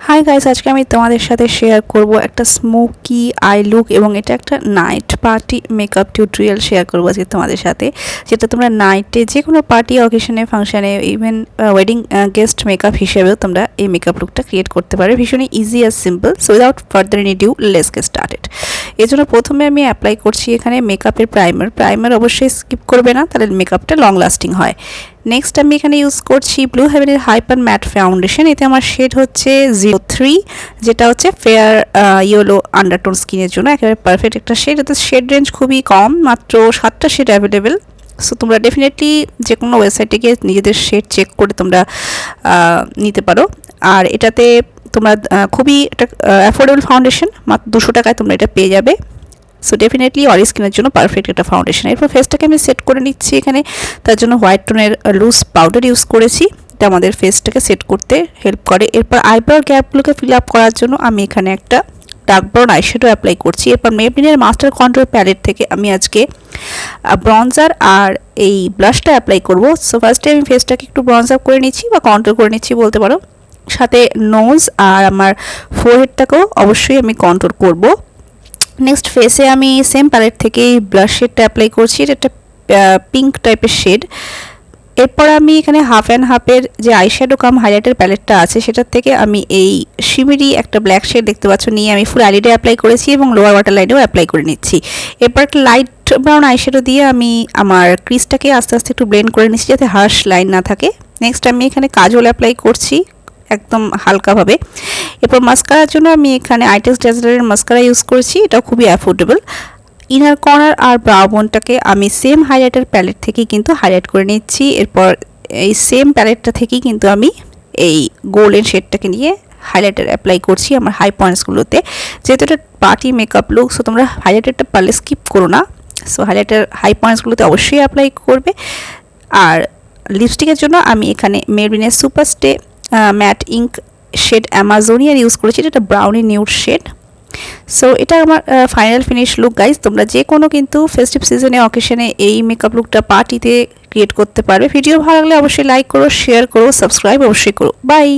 Hi guys, আজকে আমি তোমাদের সাথে শেয়ার করব একটা স্মোকি আই লুক এবং এটা একটা night party makeup tutorial share করব আজকে তোমাদের সাথে, যেটা তোমরা নাইটে যে কোনো পার্টি অকেশনে ফাংশনে ইভেন ওয়েডিং গেস্ট মেকআপ হিসেবেও তোমরা এই মেকআপ লুকটা ক্রিয়েট করতে পারো ভীষণই ইজি আর simple. So without further any due let's get started. এর জন্য প্রথমে আমি অ্যাপ্লাই করছি এখানে মেকআপের প্রাইমার অবশ্যই স্কিপ করবে না, তাহলে মেকআপটা লং লাস্টিং হয়। নেক্সট আমি এখানে ইউজ করছি ব্লু হেভেনের হাইপার ম্যাট ফাউন্ডেশন। এতে আমার শেড হচ্ছে 03, যেটা হচ্ছে ফেয়ার ইয়েলো আন্ডারটোন স্কিনের জন্য একেবারে পারফেক্ট একটা শেড। এতে শেড রেঞ্জ খুবই কম, মাত্র 7টা শেড অ্যাভেলেবেল। সো তোমরা ডেফিনেটলি যে কোনো ওয়েবসাইটে গিয়ে নিজেদের শেড চেক করে তোমরা নিতে পারো। আর এটাতে তোমরা খুবই একটা অ্যাফোর্ডেবল ফাউন্ডেশন, মাত্র 200 টাকায় তোমরা এটা পেয়ে যাবে। সো ডেফিনেটলি অয়েলি স্কিনের জন্য পারফেক্ট একটা ফাউন্ডেশন। এরপর ফেসটাকে আমি সেট করে নিচ্ছি এখানে, তার জন্য হোয়াইট টোনের লুজ পাউডার ইউজ করেছি, এটা আমাদের ফেসটাকে সেট করতে হেল্প করে। এরপর আইব্রোর গ্যাপগুলোকে ফিল আপ করার জন্য আমি এখানে একটা ডার্ক ব্রাউন আইশ্যাডো অ্যাপ্লাই করছি। এরপর মেবলিনের মাস্টার কন্ট্রোল প্যালেট থেকে আমি আজকে ব্রঞ্জার আর এই ব্লাশটা অ্যাপ্লাই করব। সো ফার্স্টে আমি ফেসটাকে একটু ব্রঞ্জ আপ করে নিচ্ছি বা কন্ট্রোল করে নিচ্ছি বলতে পারো, সাথে নোজ আর আমার ফোরহেডটাকেও অবশ্যই আমি কন্ট্রোল করব। নেক্সট ফেসে আমি সেম প্যালেট থেকেই ব্লাশ শেডটা অ্যাপ্লাই করছি, এটা একটা পিঙ্ক টাইপের শেড। এরপর আমি এখানে হাফ অ্যান্ড হাফের যে আইশ্যাডো কাম হাইলাইটার প্যালেটটা আছে সেটার থেকে আমি এই শিমিরি একটা ব্ল্যাক শেড দেখতে পাচ্ছ নিয়ে আমি ফুল আইলিডে অ্যাপ্লাই করেছি এবং লোয়ার ওয়াটার লাইনেও অ্যাপ্লাই করে নিচ্ছি। এরপর একটা লাইট ব্রাউন আইশ্যাডো দিয়ে আমি আমার ক্রিজটাকে আস্তে আস্তে একটু ব্লেন্ড করে নিচ্ছি যাতে হার্শ লাইন না থাকে। নেক্সট আমি এখানে কাজল অ্যাপ্লাই করছি একদম হালকাভাবে। এরপর মাস্কারার জন্য আমি এখানে আইটেক্স ড্যাজলারের মাস্কারা ইউজ করছি, এটা খুবই অ্যাফোর্ডেবল। ইনার কর্নার আর ব্রাউ বোনটাকে আমি সেম হাইলাইটার প্যালেট থেকেই কিন্তু হাইলাইট করে নিচ্ছি। এরপর এই সেম প্যালেটটা থেকেই কিন্তু আমি এই গোল্ডেন শেডটাকে নিয়ে হাইলাইটার অ্যাপ্লাই করছি আমার হাই পয়েন্টসগুলোতে। যেহেতু এটা পার্টি মেকআপ লুক, সো তোমরা হাইলাইটারটা পারলে স্কিপ করো না। সো হাইলাইটার হাই পয়েন্টসগুলোতে অবশ্যই অ্যাপ্লাই করবে। আর লিপস্টিকের জন্য আমি এখানে মেবলিনের সুপারস্টে ম্যাট ইঙ্ক শেড অ্যামাজোনিয়ার ইউজ করেছি, এটা একটা ব্রাউনি নিউড শেড। সো এটা আমার ফাইনাল ফিনিশ লুক গাইজ। তোমরা যে কোনো কিন্তু ফেস্টিভ সিজনে অকেশনে এই মেকআপ লুকটা পার্টিতে ক্রিয়েট করতে পারবে। ভিডিও ভালো লাগলে অবশ্যই লাইক করো, শেয়ার করো, সাবস্ক্রাইব অবশ্যই করো। বাই।